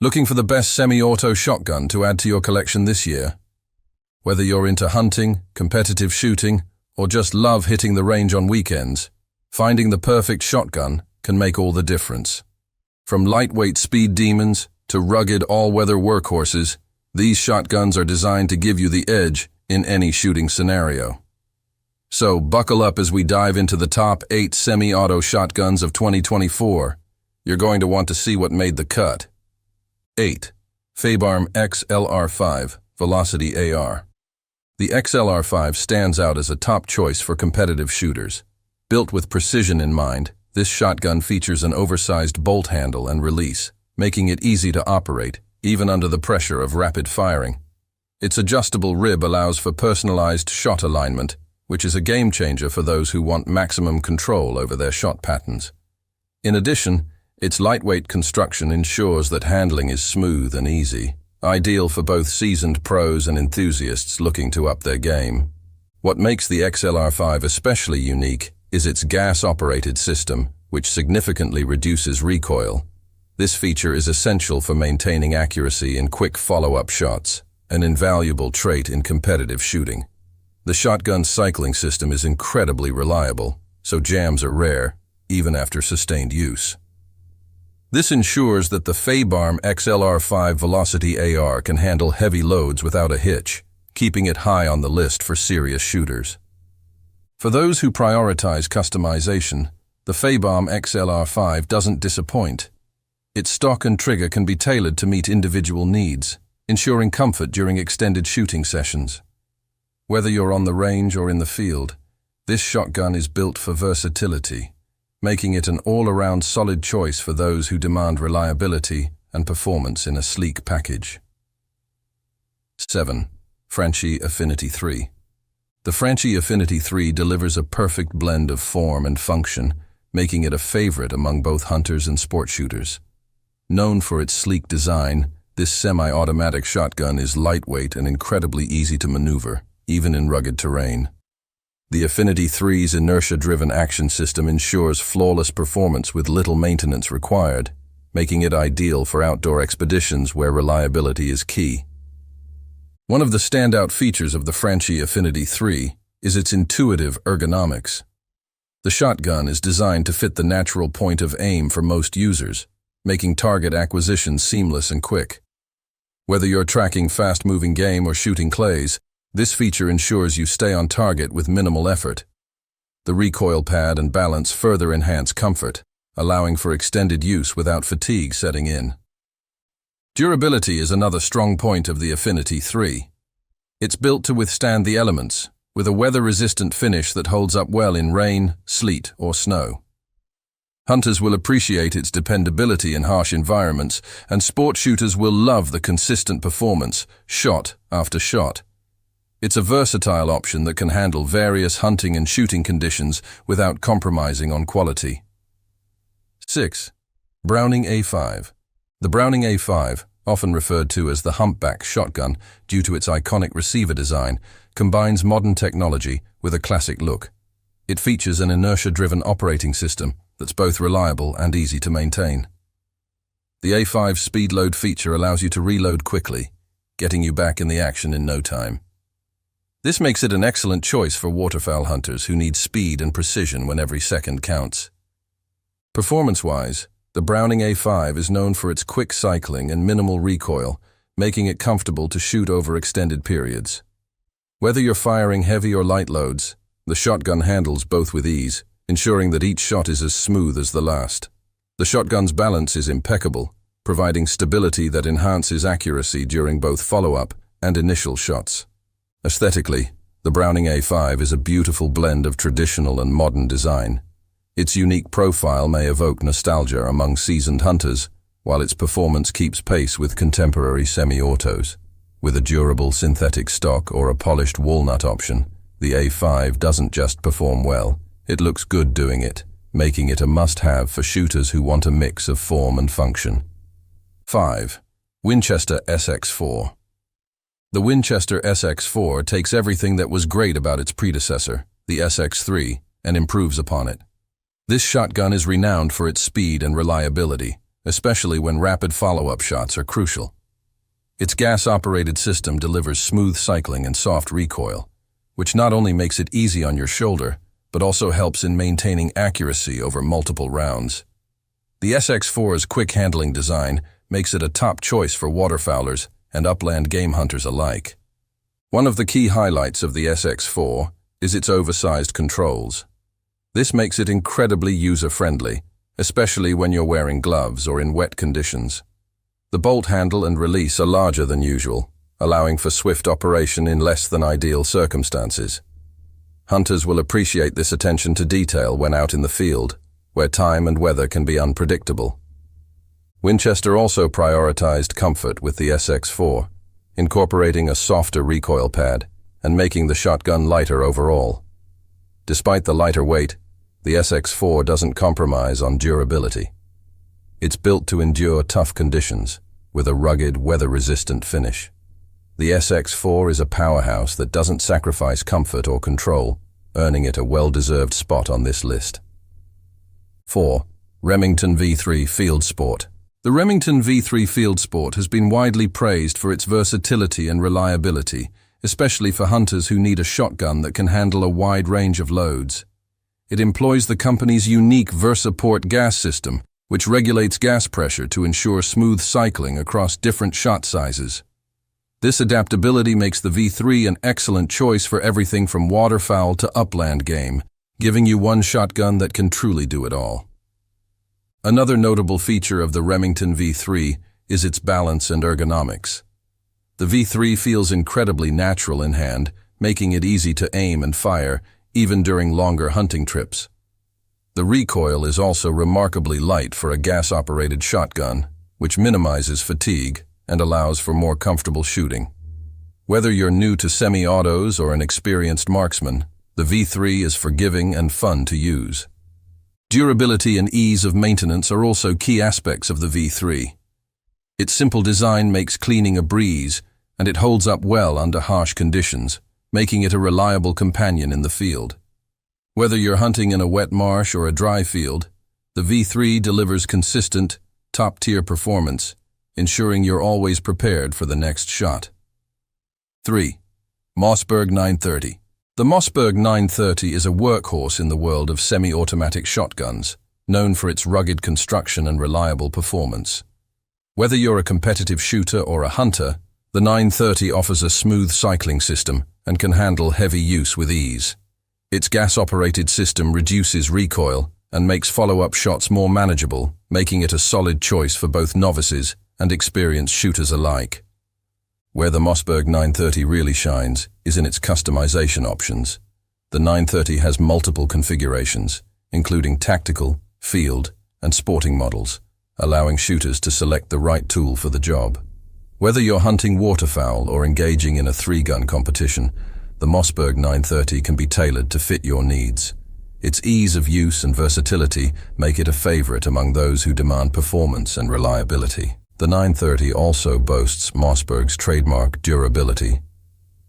Looking for the best semi-auto shotgun to add to your collection this year? Whether you're into hunting, competitive shooting, or just love hitting the range on weekends, finding the perfect shotgun can make all the difference. From lightweight speed demons to rugged all-weather workhorses, these shotguns are designed to give you the edge in any shooting scenario. So buckle up as we dive into the top 8 semi-auto shotguns of 2024. You're going to want to see what made the cut. 8. Fabarm XLR5 Velocity AR. The XLR5 stands out as a top choice for competitive shooters. Built with precision in mind, this shotgun features an oversized bolt handle and release, making it easy to operate, even under the pressure of rapid firing. Its adjustable rib allows for personalized shot alignment, which is a game changer for those who want maximum control over their shot patterns. In addition, its lightweight construction ensures that handling is smooth and easy, ideal for both seasoned pros and enthusiasts looking to up their game. What makes the XLR5 especially unique is its gas-operated system, which significantly reduces recoil. This feature is essential for maintaining accuracy in quick follow-up shots, an invaluable trait in competitive shooting. The shotgun's cycling system is incredibly reliable, so jams are rare, even after sustained use. This ensures that the Fabarm XLR5 Velocity AR can handle heavy loads without a hitch, keeping it high on the list for serious shooters. For those who prioritize customization, the Fabarm XLR5 doesn't disappoint. Its stock and trigger can be tailored to meet individual needs, ensuring comfort during extended shooting sessions. Whether you're on the range or in the field, this shotgun is built for versatility, making it an all-around solid choice for those who demand reliability and performance in a sleek package. 7. Franchi Affinity 3. The Franchi Affinity 3 delivers a perfect blend of form and function, making it a favorite among both hunters and sport shooters. Known for its sleek design, this semi-automatic shotgun is lightweight and incredibly easy to maneuver, even in rugged terrain. The Affinity 3's inertia-driven action system ensures flawless performance with little maintenance required, making it ideal for outdoor expeditions where reliability is key. One of the standout features of the Franchi Affinity 3 is its intuitive ergonomics. The shotgun is designed to fit the natural point of aim for most users, making target acquisition seamless and quick. Whether you're tracking fast-moving game or shooting clays, this feature ensures you stay on target with minimal effort. The recoil pad and balance further enhance comfort, allowing for extended use without fatigue setting in. Durability is another strong point of the Affinity 3. It's built to withstand the elements, with a weather-resistant finish that holds up well in rain, sleet, or snow. Hunters will appreciate its dependability in harsh environments, and sport shooters will love the consistent performance, shot after shot. It's a versatile option that can handle various hunting and shooting conditions without compromising on quality. 6. Browning A5. The Browning A5, often referred to as the humpback shotgun due to its iconic receiver design, combines modern technology with a classic look. It features an inertia-driven operating system that's both reliable and easy to maintain. The A5 speed load feature allows you to reload quickly, getting you back in the action in no time. This makes it an excellent choice for waterfowl hunters who need speed and precision when every second counts. Performance-wise, the Browning A5 is known for its quick cycling and minimal recoil, making it comfortable to shoot over extended periods. Whether you're firing heavy or light loads, the shotgun handles both with ease, ensuring that each shot is as smooth as the last. The shotgun's balance is impeccable, providing stability that enhances accuracy during both follow-up and initial shots. Aesthetically, the Browning A5 is a beautiful blend of traditional and modern design. Its unique profile may evoke nostalgia among seasoned hunters, while its performance keeps pace with contemporary semi-autos. With a durable synthetic stock or a polished walnut option, the A5 doesn't just perform well, it looks good doing it, making it a must-have for shooters who want a mix of form and function. 5. Winchester SX4. The Winchester SX4 takes everything that was great about its predecessor, the SX3, and improves upon it. This shotgun is renowned for its speed and reliability, especially when rapid follow-up shots are crucial. Its gas-operated system delivers smooth cycling and soft recoil, which not only makes it easy on your shoulder, but also helps in maintaining accuracy over multiple rounds. The SX4's quick-handling design makes it a top choice for waterfowlers and upland game hunters alike. One of the key highlights of the SX4 is its oversized controls. This makes it incredibly user-friendly, especially when you're wearing gloves or in wet conditions. The bolt handle and release are larger than usual, allowing for swift operation in less than ideal circumstances. Hunters will appreciate this attention to detail when out in the field, where time and weather can be unpredictable. Winchester also prioritized comfort with the SX4, incorporating a softer recoil pad and making the shotgun lighter overall. Despite the lighter weight, the SX4 doesn't compromise on durability. It's built to endure tough conditions, with a rugged, weather-resistant finish. The SX4 is a powerhouse that doesn't sacrifice comfort or control, earning it a well-deserved spot on this list. 4. Remington V3 Field Sport. The Remington V3 Field Sport has been widely praised for its versatility and reliability, especially for hunters who need a shotgun that can handle a wide range of loads. It employs the company's unique VersaPort gas system, which regulates gas pressure to ensure smooth cycling across different shot sizes. This adaptability makes the V3 an excellent choice for everything from waterfowl to upland game, giving you one shotgun that can truly do it all. Another notable feature of the Remington V3 is its balance and ergonomics. The V3 feels incredibly natural in hand, making it easy to aim and fire, even during longer hunting trips. The recoil is also remarkably light for a gas-operated shotgun, which minimizes fatigue and allows for more comfortable shooting. Whether you're new to semi-autos or an experienced marksman, the V3 is forgiving and fun to use. Durability and ease of maintenance are also key aspects of the V3. Its simple design makes cleaning a breeze, and it holds up well under harsh conditions, making it a reliable companion in the field. Whether you're hunting in a wet marsh or a dry field, the V3 delivers consistent, top-tier performance, ensuring you're always prepared for the next shot. 3. Mossberg 930. The Mossberg 930 is a workhorse in the world of semi-automatic shotguns, known for its rugged construction and reliable performance. Whether you're a competitive shooter or a hunter, the 930 offers a smooth cycling system and can handle heavy use with ease. Its gas-operated system reduces recoil and makes follow-up shots more manageable, making it a solid choice for both novices and experienced shooters alike. Where the Mossberg 930 really shines is in its customization options. The 930 has multiple configurations, including tactical, field, and sporting models, allowing shooters to select the right tool for the job. Whether you're hunting waterfowl or engaging in a 3-gun competition, the Mossberg 930 can be tailored to fit your needs. Its ease of use and versatility make it a favorite among those who demand performance and reliability. The 930 also boasts Mossberg's trademark durability.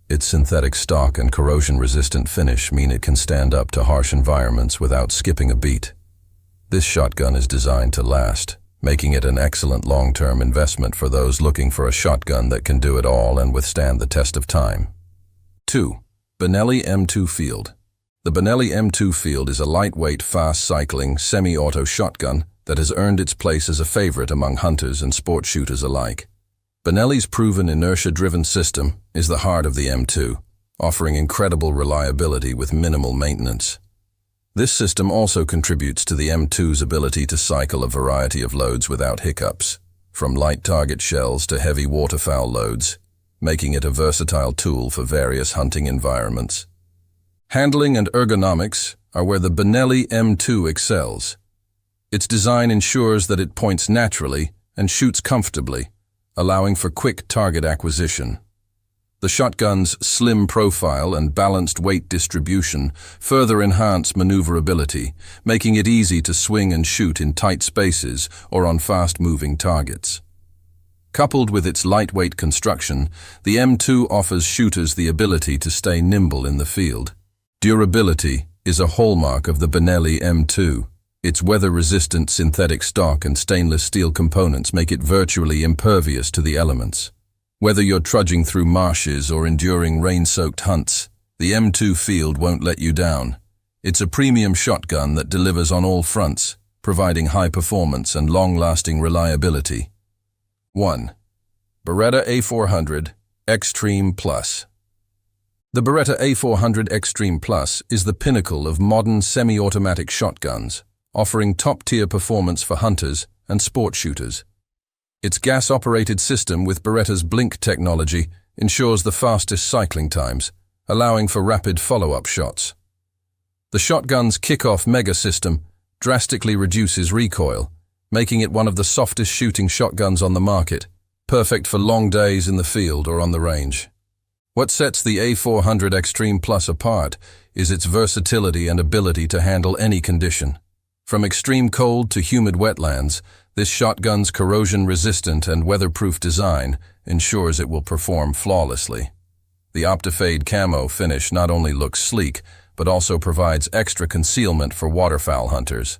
Its synthetic stock and corrosion-resistant finish mean it can stand up to harsh environments without skipping a beat. This shotgun is designed to last, making it an excellent long-term investment for those looking for a shotgun that can do it all and withstand the test of time. 2. Benelli M2 Field. The Benelli M2 Field is a lightweight, fast-cycling, semi-auto shotgun that has earned its place as a favorite among hunters and sport shooters alike. Benelli's proven inertia-driven system is the heart of the M2, offering incredible reliability with minimal maintenance. This system also contributes to the M2's ability to cycle a variety of loads without hiccups, from light target shells to heavy waterfowl loads, making it a versatile tool for various hunting environments. Handling and ergonomics are where the Benelli M2 excels. Its design ensures that it points naturally and shoots comfortably, allowing for quick target acquisition. The shotgun's slim profile and balanced weight distribution further enhance maneuverability, making it easy to swing and shoot in tight spaces or on fast-moving targets. Coupled with its lightweight construction, the M2 offers shooters the ability to stay nimble in the field. Durability is a hallmark of the Benelli M2. Its weather-resistant synthetic stock and stainless steel components make it virtually impervious to the elements. Whether you're trudging through marshes or enduring rain-soaked hunts, the M2 Field won't let you down. It's a premium shotgun that delivers on all fronts, providing high performance and long-lasting reliability. 1. Beretta A400 Xtreme Plus. The Beretta A400 Xtreme Plus is the pinnacle of modern semi-automatic shotguns, offering top-tier performance for hunters and sport shooters. Its gas-operated system with Beretta's blink technology ensures the fastest cycling times, allowing for rapid follow-up shots. The shotgun's kick-off mega system drastically reduces recoil, making it one of the softest shooting shotguns on the market, perfect for long days in the field or on the range. What sets the A400 Xtreme Plus apart is its versatility and ability to handle any condition. From extreme cold to humid wetlands, this shotgun's corrosion-resistant and weatherproof design ensures it will perform flawlessly. The Optifade camo finish not only looks sleek, but also provides extra concealment for waterfowl hunters.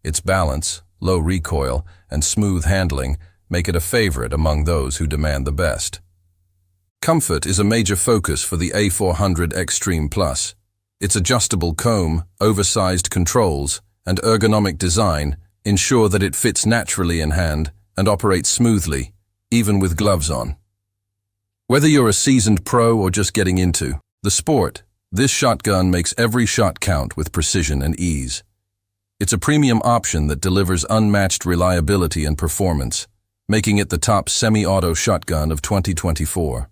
Its balance, low recoil, and smooth handling make it a favorite among those who demand the best. Comfort is a major focus for the A400 Xtreme Plus. Its adjustable comb, oversized controls, and ergonomic design ensure that it fits naturally in hand and operates smoothly, even with gloves on. Whether you're a seasoned pro or just getting into the sport, this shotgun makes every shot count with precision and ease. It's a premium option that delivers unmatched reliability and performance, making it the top semi-auto shotgun of 2024.